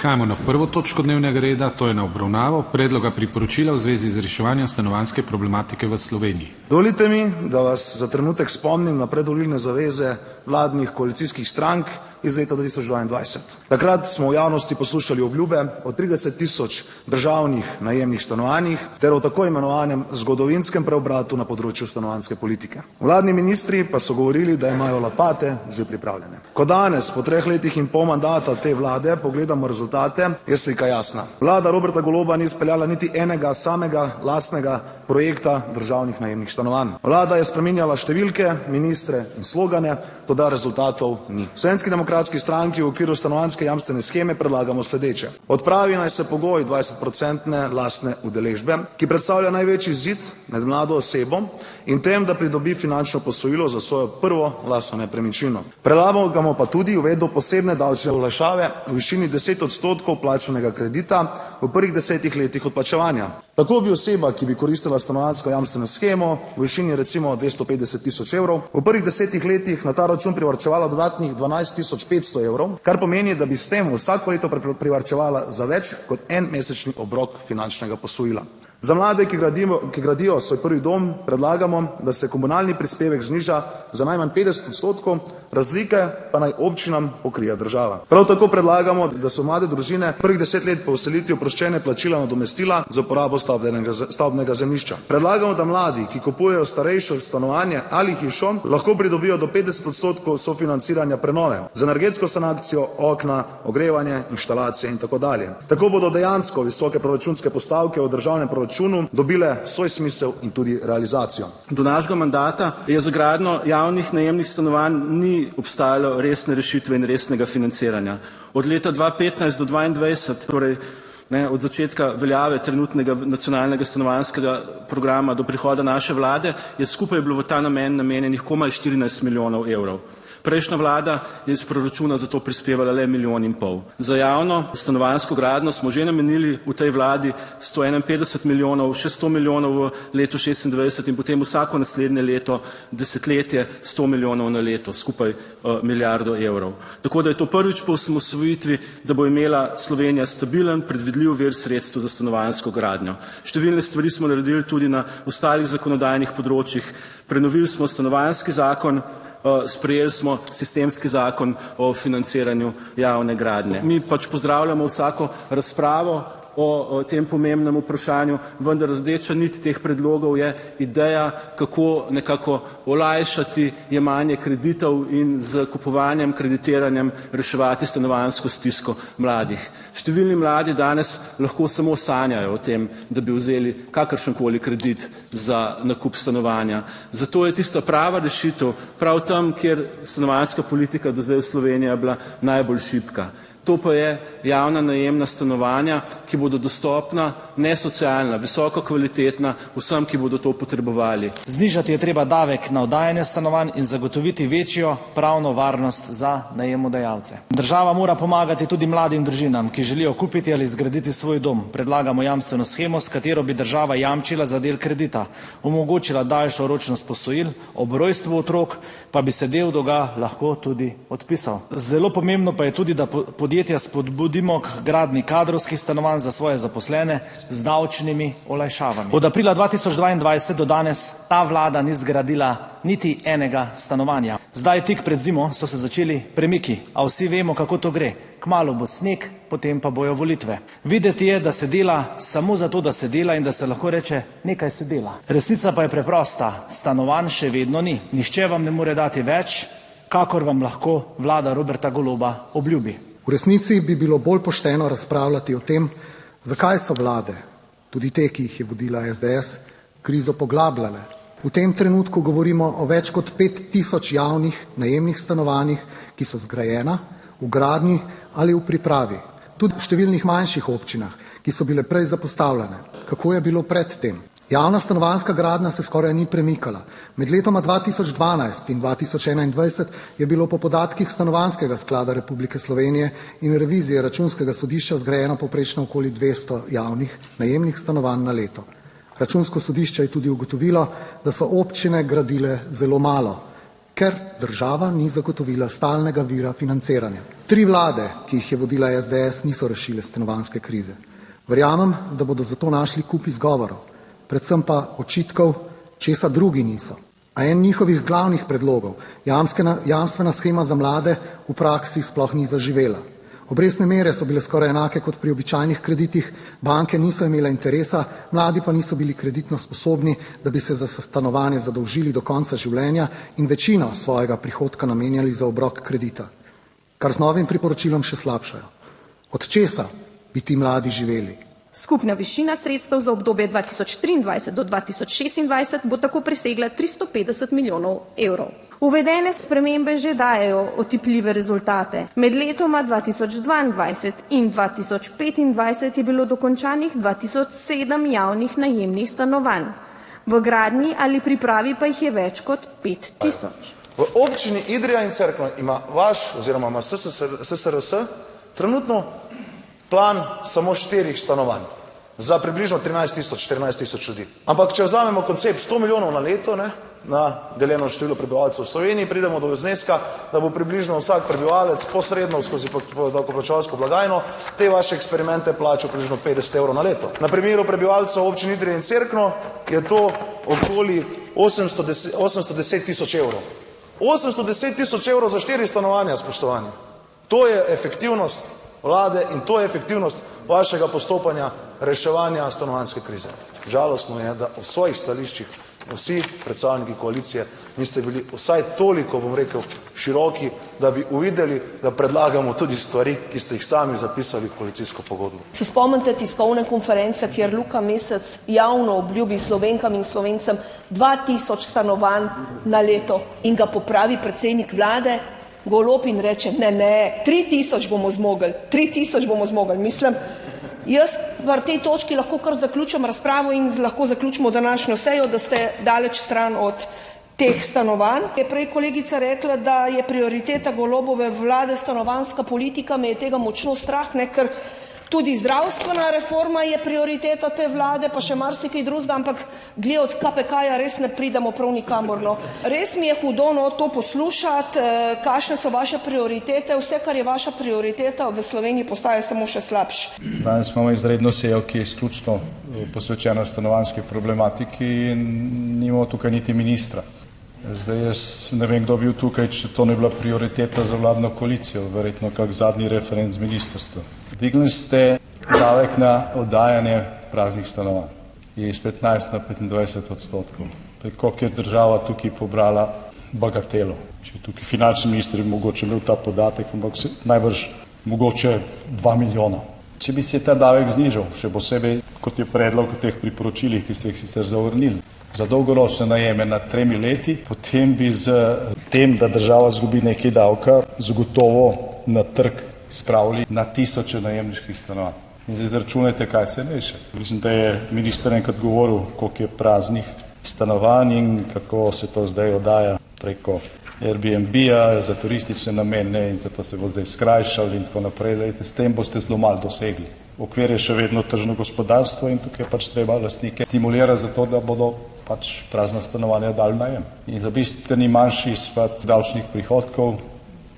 Prehajamo na prvo točko dnevnega reda, to je na obravnavo predloga priporočila v zvezi z reševanjem stanovanjske problematike v Sloveniji. Dovolite mi, da vas za trenutek spomnim na predvolilne zaveze vladnih koalicijskih strank iz leta 2022. Takrat smo v javnosti poslušali obljube o 30 tisoč državnih najemnih stanovanjih ter o tako imenovanem zgodovinskem preobratu na področju stanovanjske politike. Vladni ministri pa so govorili, da imajo lopate že pripravljene. Ko danes po 3 letih in pol mandata te vlade pogledamo rezultate, je slika jasna. Vlada Roberta Goloba ni izpeljala niti enega samega lastnega projekta državnih najemnih stanovanj. Vlada je spreminjala številke, ministre in slogane, toda rezultatov ni. V Slovenski demokratski stranki v okviru stanovanjske jamstvene sheme predlagamo sledeče. Odpravi naj se pogoj 20% lastne udeležbe, ki predstavlja največji zid med mlado osebo in tem, da pridobi finančno posojilo za svojo prvo lastno nepremičnino. Predlagamo pa tudi uvedbo posebne davčne olajšave v višini 10% plačanega kredita v prvih 10 letih odplačevanja. Tako bi oseba, ki bi koristila stanovanjsko jamstveno shemo v višini recimo 250 tisoč evrov, v prvih 10 letih na ta račun privarčevala dodatnih 12 tisoč 500 evrov, kar pomeni, da bi s tem vsako leto privarčevala za več kot en mesečni obrok finančnega posojila. Za mlade, ki gradijo svoj prvi dom, predlagamo, da se komunalni prispevek zniža za najmanj 50%, razlike pa naj občinam pokrije država. Prav tako predlagamo, da so mlade družine prvih 10 let po vselitvi oproščene plačila nadomestila za uporabo stavbnega zemljišča. Predlagamo, da mladi, ki kupujejo starejše stanovanje ali hišo, lahko pridobijo do 50% sofinanciranja prenove z energetsko sanacijo, okna, ogrevanje, inštalacije in tako dalje. Tako bodo dejansko visoke proračunske postavke v državnem proračunu dobile svoj smisel in tudi realizacijo. Do našega mandata je za gradnjo javnih najemnih stanovanj ni obstajalo resne rešitve in resnega financiranja. Od leta 2015 do 2022, torej od začetka veljave trenutnega nacionalnega stanovanjskega programa do prihoda naše vlade, je skupaj bilo v ta namen namenjenih komaj 14 milijonov evrov. Prejšnja vlada je iz proračuna za to prispevala le 1,5 milijona. Za javno stanovanjsko gradnjo smo že namenili v tej vladi 151 milijonov, še 100 milijonov v letu 2026 in potem vsako naslednje leto, desetletje, 100 milijonov na leto, skupaj milijardo evrov. Tako da je to prvič po osamosvojitvi, da bo imela Slovenija stabilen, predvidljiv vir sredstev za stanovanjsko gradnjo. Številne stvari smo naredili tudi na ostalih zakonodajnih področjih. Prenovili smo stanovanjski zakon, sprejeli smo sistemski zakon o financiranju javne gradnje. Mi pač pozdravljamo vsako razpravo o tem pomembnem vprašanju, vendar rdeča nit teh predlogov je ideja, kako nekako olajšati jemanje kreditov in z kupovanjem, kreditiranjem reševati stanovanjsko stisko mladih. Številni mladi danes lahko samo sanjajo o tem, da bi vzeli kakršenkoli kredit za nakup stanovanja. Zato je tista prava rešitev prav tam, kjer stanovanjska politika do zdaj v Sloveniji bila najbolj šibka. To pa je javna najemna stanovanja, ki bodo dostopna, nesocialna, visoko kvalitetna vsem, ki bodo to potrebovali. Znižati je treba davek na oddajanje stanovanj in zagotoviti večjo pravno varnost za najemodajalce. Država mora pomagati tudi mladim družinam, ki želijo kupiti ali zgraditi svoj dom. Predlagamo jamstveno shemo, s katero bi država jamčila za del kredita, omogočila daljšo ročnost posojil, ob rojstvu otrok pa bi se del dolga lahko tudi odpisal. Zelo pomembno pa je tudi, da podjetja spodbudimo k gradnji kadrovskih stanovanj za svoje zaposlene z davčnimi olajšavami. Od aprila 2022 do danes ta vlada ni zgradila niti enega stanovanja. Zdaj tik pred zimo so se začeli premiki, a vsi vemo, kako to gre. Kmalu bo sneg, potem pa bojo volitve. Videti je, da se dela samo zato, da se dela in da se lahko reče, nekaj se dela. Resnica pa je preprosta, stanovanj še vedno ni. Nihče vam ne more dati več, kakor vam lahko vlada Roberta Goloba obljubi. V resnici bi bilo bolj pošteno razpravljati o tem, zakaj so vlade, tudi te, ki jih je vodila SDS, krizo poglabljale. V tem trenutku govorimo o več kot 5000 javnih najemnih stanovanjih, ki so zgrajena, v gradnji ali v pripravi. Tudi v številnih manjših občinah, ki so bile prej zapostavljene. Kako je bilo pred tem? Javna stanovanjska gradnja se skoraj ni premikala. Med letoma 2012 in 2021 je bilo po podatkih Stanovanjskega sklada Republike Slovenije in revizije Računskega sodišča zgrajeno povprečno okoli 200 javnih najemnih stanovanj na leto. Računsko sodišče je tudi ugotovilo, da so občine gradile zelo malo, ker država ni zagotovila stalnega vira financiranja. 3 vlade, ki jih je vodila SDS, niso rešile stanovanjske krize. Verjamem, da bodo zato našli kup izgovorov, predvsem pa očitkov, česa drugi niso. A en njihovih glavnih predlogov, jamstvena shema za mlade, v praksi sploh ni zaživela. Obrestne mere so bile skoraj enake kot pri običajnih kreditih, banke niso imele interesa, mladi pa niso bili kreditno sposobni, da bi se za stanovanje zadolžili do konca življenja in večino svojega prihodka namenjali za obrok kredita. Kar z novim priporočilom še slabšajo. Od česa bi ti mladi živeli? Skupna višina sredstev za obdobje 2023 do 2026 bo tako presegla 350 milijonov evrov. Uvedene spremembe že dajejo otipljive rezultate. Med letoma 2022 in 2025 je bilo dokončanih 2007 javnih najemnih stanovanj. V gradnji ali pripravi pa jih je več kot 5000. V občini Idrija in Cerkno ima vaš oziroma ima SSRS trenutno plan samo 4 stanovanj za približno 14 tisoč ljudi. Ampak če vzamemo koncept 100 milijonov na leto, na deljeno število prebivalcev v Sloveniji, pridemo do zneska, da bo približno vsak prebivalec posredno skozi davkoplačevalsko blagajno te vaše eksperimente plačal približno 50 evrov na leto. Na primeru prebivalcev občin Idrija in Cerkno je to okoli 810 tisoč evrov. 810 tisoč evrov za 4 stanovanja, spoštovani. To je efektivnost vlade in to je efektivnost vašega postopanja reševanja stanovanjske krize. Žalostno je, da v svojih stališčih vsi predstavniki koalicije niste bili vsaj toliko, bom rekel, široki, da bi uvideli, da predlagamo tudi stvari, ki ste jih sami zapisali v koalicijsko pogodbo. Se spomnite tiskovne konference, kjer Luka Mesec javno obljubi Slovenkam in Slovencem 2000 stanovanj na leto in ga popravi predsednik vlade Golob in reče, ne, 3000 bomo zmogli, 3000 bomo zmogli. Mislim, jaz v tej točki lahko kar zaključim razpravo in lahko zaključimo današnjo sejo, da ste daleč stran od teh stanovanj. Je prej kolegica rekla, da je prioriteta Golobove vlade stanovanjska politika, me je tega močno strah, ker tudi zdravstvena reforma je prioriteta te vlade, pa še marsikaj drugega, ampak glede od KPK-ja res ne pridemo prav nikamor. Res mi je hudo to poslušati, kakšne so vaše prioritete, vse, kar je vaša prioriteta v Sloveniji, postaja samo še slabše. Danes imamo izredno sejo, ki je izključno posvečena stanovanjski problematiki in nimamo tukaj niti ministra. Zdaj jaz ne vem, kdo bil tukaj, če to ne bila prioriteta za vladno koalicijo, verjetno kak zadnji referent z ministrstva. Dvignili ste davek na oddajanje praznih stanovanj iz 15 na 25%. Koliko je država tukaj pobrala bagatelo? Če tukaj finančni minister bi mogoče imel ta podatek, ampak najbrž mogoče 2 milijona. Če bi se ta davek znižal, še posebej kot je predlog v teh priporočilih, ki ste jih sicer zavrnili, za dolgoročne najeme na 3 leti, potem bi z tem, da država izgubi nekaj davka, zagotovo na trg spravili na tisoče najemniških stanovanj. In zdaj izračunajte, kaj cenejše. Mislim, da je minister enkrat govoril, koliko je praznih stanovanj in kako se to zdaj oddaja preko Airbnb-ja za turistične namene in zato se bo zdaj skrajšal in tako naprej. Lejte, s tem boste zelo malo dosegli. Okvir je še vedno tržno gospodarstvo in tukaj pač treba lastnike stimulirati za to, da bodo pač prazna stanovanja dali najem. In za bistveni manjši izpad davčnih prihodkov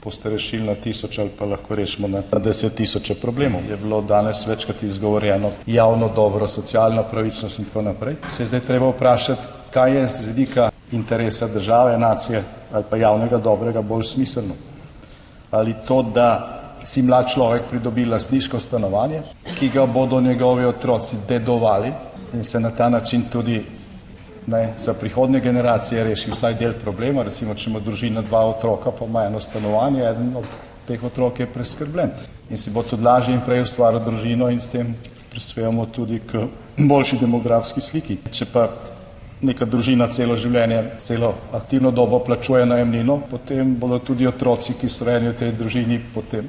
boste rešili na 1000 ali pa lahko rešimo na 10 000 problemov. Je bilo danes večkrat izgovorjeno javno dobro, socialna pravičnost in tako naprej. Se je zdaj treba vprašati, kaj je z vidika interesa države, nacije ali pa javnega dobrega bolj smiselno. Ali to, da si mlad človek pridobi lastniško stanovanje, ki ga bodo njegovi otroci dedovali in se na ta način tudi za prihodnje generacije reši vsaj del problema. Recimo, če ima družina 2 otroka, pa ima eno stanovanje, eden od teh otrok je preskrbljen in si bo tudi lažje in prej ustvaril družino in s tem prispevamo tudi k boljši demografski sliki. Če pa neka družina celo življenje, celo aktivno dobo plačuje najemnino, potem bodo tudi otroci, ki so rojeni v tej družini, potem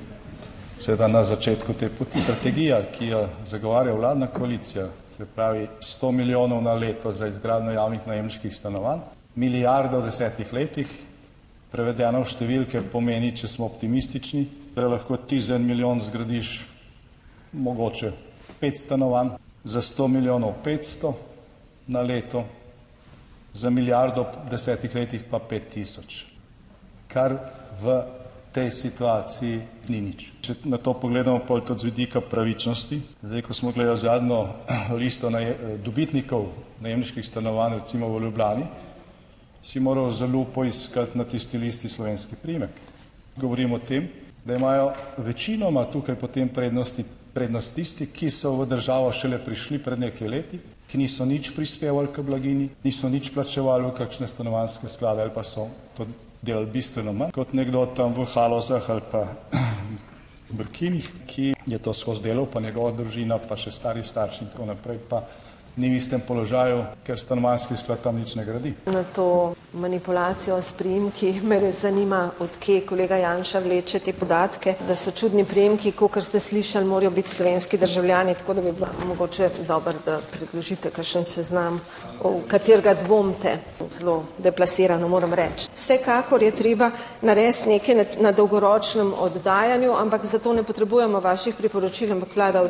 seveda na začetku te poti. Strategija, ki jo zagovarja vladna koalicija, se pravi 100 milijonov na leto za izgradnjo javnih najemniških stanovanj, milijarda v 10 letih, prevedeno v številke pomeni, če smo optimistični, da lahko ti za 1 milijon zgradiš mogoče 5 stanovanj, za 100 milijonov 500 na leto, za milijardo v 10 letih pa 5000, kar v tej situaciji ni nič. Če na to pogledamo pol tudi z vidika pravičnosti, zdaj, ko smo gledali zadnjo listo dobitnikov najemniških stanovanj, recimo v Ljubljani, si moral zelo poiskati na tisti listi slovenski priimek. Govorimo o tem, da imajo večinoma tukaj potem prednost tisti, ki so v državo šele prišli pred nekaj leti, ki niso nič prispevali k blagini, niso nič plačevali v kakšne stanovanjske sklade ali pa so to delali bistveno manj kot nekdo tam v Halozah ali pa Brkinih, ki je to skozi delal, pa njegova družina, pa še stari starši in tako naprej, pa ni v istem položaju, ker stanovanjski sklad tam nič ne gradi. Na to manipulacijo s priimki me res zanima, odkje kolega Janša vleče te podatke, da so čudni priimki, kakor ste slišali, morajo biti slovenski državljani, tako da bi bilo mogoče dobro, da predložite kakšen seznam, v katerega dvomite. Zelo deplasirano moram reči. Vsekakor je treba narediti nekaj na dolgoročnem oddajanju, ampak zato ne potrebujemo vaših priporočil, ampak vlada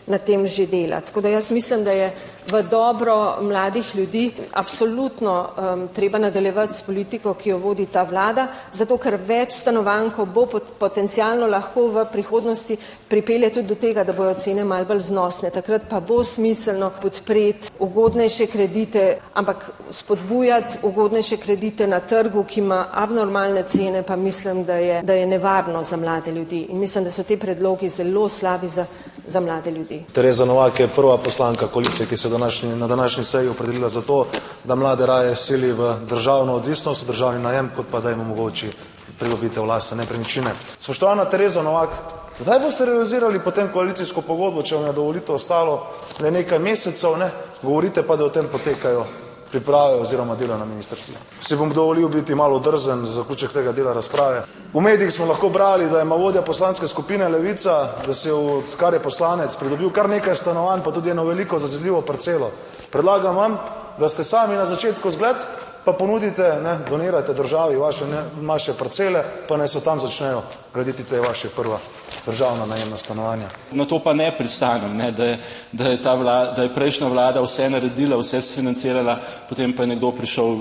na tem že dela. Tako da jaz mislim, da je v dobro mladih ljudi absolutno treba nadaljevati s politiko, ki jo vodi ta vlada, zato ker več stanovanj, ko bo potencialno lahko v prihodnosti pripelje tudi do tega, da bojo cene malo bolj znosne. Takrat pa bo smiselno podpreti ugodnejše kredite, ampak spodbujati ugodnejše kredite na trgu, ki ima abnormalne cene, pa mislim, da je nevarno za mlade ljudi. In mislim, da so te predlogi zelo slabi za mlade ljudi. Tereza Novak je prva poslanka koalicije, ki se na današnji seji opredelila za to, da mlade raje sili v državno odvisnost, v državni najem, kot pa da jim omogoči pridobitev lastne nepremičnine. Spoštovana Tereza Novak, kdaj boste realizirali potem koalicijsko pogodbo, če vam je do volitev ostalo le nekaj mesecev, ne? Govorite pa, da o tem potekajo priprave oziroma dela na ministrstvu. Si bom dovolil biti malo drzen za zaključek tega dela razprave. V medijih smo lahko brali, da ima vodja poslanske skupine Levica, da si je, odkar je poslanec, pridobil kar nekaj stanovanj, pa tudi eno veliko zazidljivo parcelo. Predlagam vam, da ste sami na začetku zgled, pa ponudite, ne, donirajte državi vaše parcele, pa naj se tam začnejo graditi te vaše prva državna najemna stanovanja. Na to pa ne pristanem, ne, da je prejšnja vlada vse naredila, vse sfinancirala, potem pa je nekdo prišel,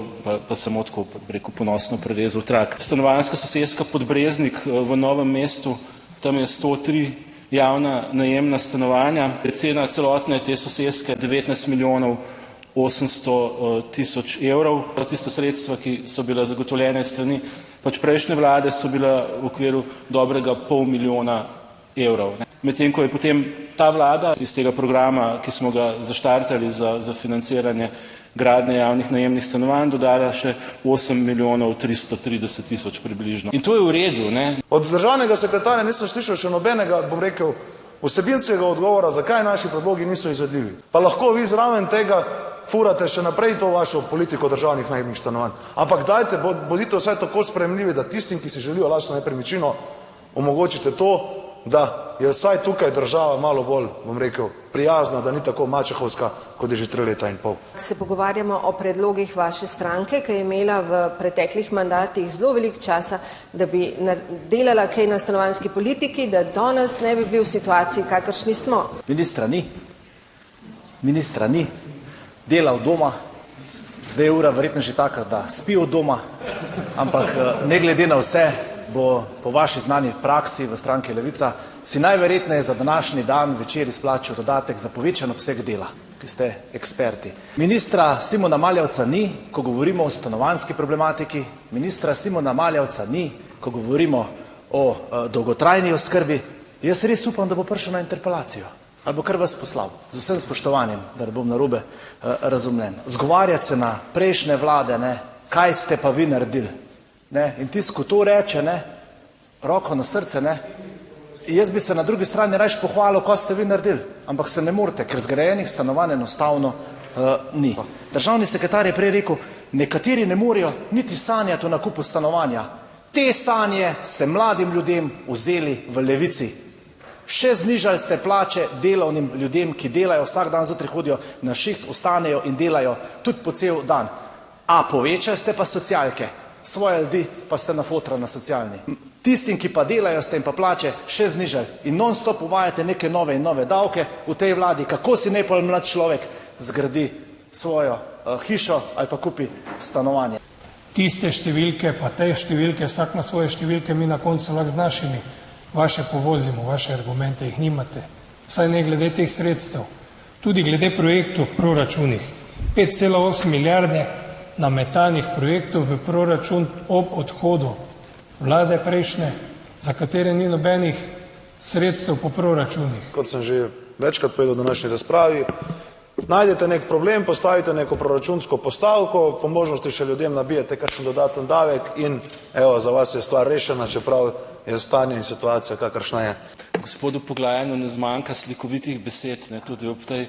pa samo tako, rekel, ponosno prerezal trak. Stanovanjska soseska Podbreznik v Novem mestu, tam je 103 javna najemna stanovanja. Cena celotne te soseske 19 milijonov 800 tisoč evrov. Tiste sredstva, ki so bila zagotovljene strani prejšnje vlade, so bila v okviru dobrega pol milijona evrov. Medtem ko je potem ta vlada iz tega programa, ki smo ga zaštartali za financiranje gradnje javnih najemnih stanovanj, dodala še 8 milijonov 330 tisoč približno. In to je v redu, ne? Od državnega sekretarja nisem slišal še nobenega, bom rekel, vsebinskega odgovora, zakaj naši predlogi niso izvedljivi. Pa lahko vi zraven tega furate še naprej to vašo politiko državnih najemnih stanovanj. Ampak dajte, bodite vsaj tako sprejemljivi, da tistim, ki si želijo lastno nepremičnino, omogočite to, da je vsaj tukaj država malo bolj, bom rekel, prijazna, da ni tako mačehovska, kot je že 3 leta in pol. Se pogovarjamo o predlogih vaše stranke, ki je imela v preteklih mandatih zelo veliko časa, da bi delala kaj na stanovanjski politiki, da danes ne bi bili v situaciji, kakršni smo. Ministra ni, dela od doma, zdaj je ura verjetno že taka, da spi od doma, ampak ne glede na vse bo po vaši znani praksi v stranki Levica si najverjetneje za današnji dan večer izplačal dodatek za povečan obseg dela, ki ste eksperti. Ministra Simona Maljevca ni, ko govorimo o stanovanjski problematiki, ministra Simona Maljevca ni, ko govorimo o dolgotrajni oskrbi. Jaz res upam, da bo prišel na interpelacijo ali bo kar vas poslal, z vsem spoštovanjem, da ne bom narobe razumljen. Zgovarjati se na prejšnje vlade, ne, kaj ste pa vi naredili, ne, in tisti, ko to reče, ne, roko na srce, ne, jaz bi se na drugi strani rajš pohvalil, ko ste vi naredili, ampak se ne morete, ker zgrajenih stanovanj enostavno ni. Državni sekretar je prej rekel, nekateri ne morejo niti sanjati o nakupu stanovanja. Te sanje ste mladim ljudem vzeli v Levici. Še znižali ste plače delovnim ljudem, ki delajo vsak dan, zjutraj hodijo na šiht, ostanejo in delajo tudi po cel dan. A povečali ste pa socialke, svoje ljudi pa ste nafotrali na socialni. Tistim, ki pa delajo, ste jim pa plače še znižali in non-stop uvajate neke nove in nove davke v tej vladi. Kako si najprej mlad človek zgradi svojo hišo ali pa kupi stanovanje? tiste številke, pa te številke, vsak na svoje številke, mi na koncu lahko z našimi vaše povozimo, vaše argumente jih nimate. Vsaj ne glede teh sredstev. Tudi glede projektov v proračunih. 5,8 milijarde nametanih projektov v proračun ob odhodu vlade prejšnje, za katere ni nobenih sredstev po proračunih. Kot sem že večkrat povedal v današnji razpravi, najdete nek problem, postavite neko proračunsko postavko, po možnosti še ljudem nabijete kakšen dodaten davek in evo, za vas je stvar rešena, čeprav je stanje in situacija kakršna je. Gospodu Poglajenju ne zmanjka slikovitih besed, ne, tudi ob tej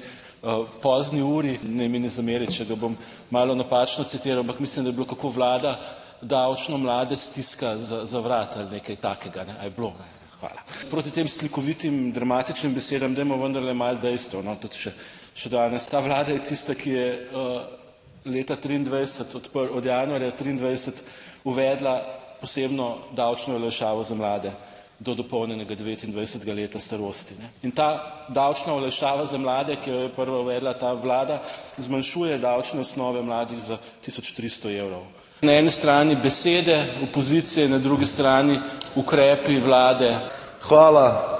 pozni uri, ne mi ne zameri, če ga bom malo napačno citiral, ampak mislim, da je bilo, kako vlada davčno mlade stiska za vrat ali nekaj takega, ne, a je bilo. Hvala. Proti tem slikovitim, dramatičnim besedam dajmo vendarle malo dejstev, no, tudi še danes. Ta vlada je tista, ki je leta 23, od januarja 23 uvedla posebno davčno olajšavo za mlade do dopolnjenega 29. leta starosti. Ne. In ta davčna olajšava za mlade, ki jo je prva uvedla ta vlada, zmanjšuje davčne osnove mladih za 1300 evrov. Na eni strani besede opozicije, na drugi strani ukrepi vlade. Hvala,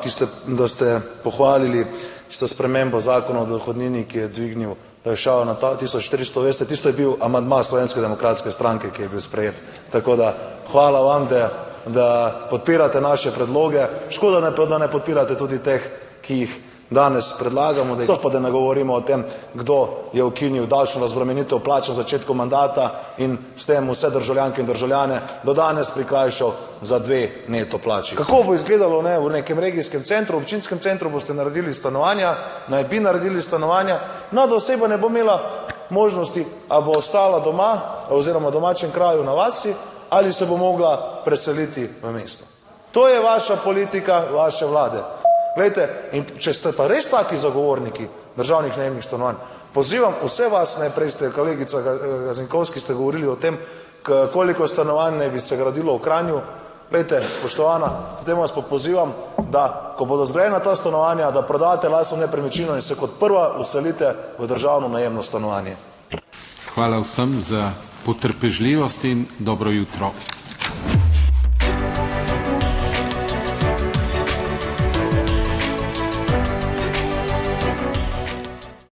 da ste pohvalili isto spremembo zakona o dohodnini, ki je dvignil olajšavo na 1400. Veste, tisto je bil amandma Slovenske demokratske stranke, ki je bil sprejet. Tako da hvala vam, da podpirate naše predloge. Škoda, da ne podpirate tudi teh, ki jih danes predlagamo, da ne govorimo o tem, kdo je ukinil davčno razbremenitev plač na začetku mandata in s tem vse državljanke in državljane do danes prikrajšal za 2 neto plači. Kako bo izgledalo, ne, v nekem regijskem centru, občinskem centru boste naredili stanovanja, naj bi naredili stanovanja, no, da oseba ne bo imela možnosti, a bo ostala doma oziroma domačem kraju na vasi ali se bo mogla preseliti v mesto. To je vaša politika, vaše vlade. Glejte, in če ste pa res taki zagovorniki državnih najemnih stanovanj, pozivam vse vas, najprej ste, kolegica Gazinkovski, ste govorili o tem, koliko stanovanj naj bi se gradilo v Kranju. Glejte, spoštovana, potem vas pa pozivam, da ko bodo zgrajena ta stanovanja, da prodate lastno nepremičnino in se kot prva vselite v državno najemno stanovanje. Hvala vsem za potrpežljivost in dobro jutro.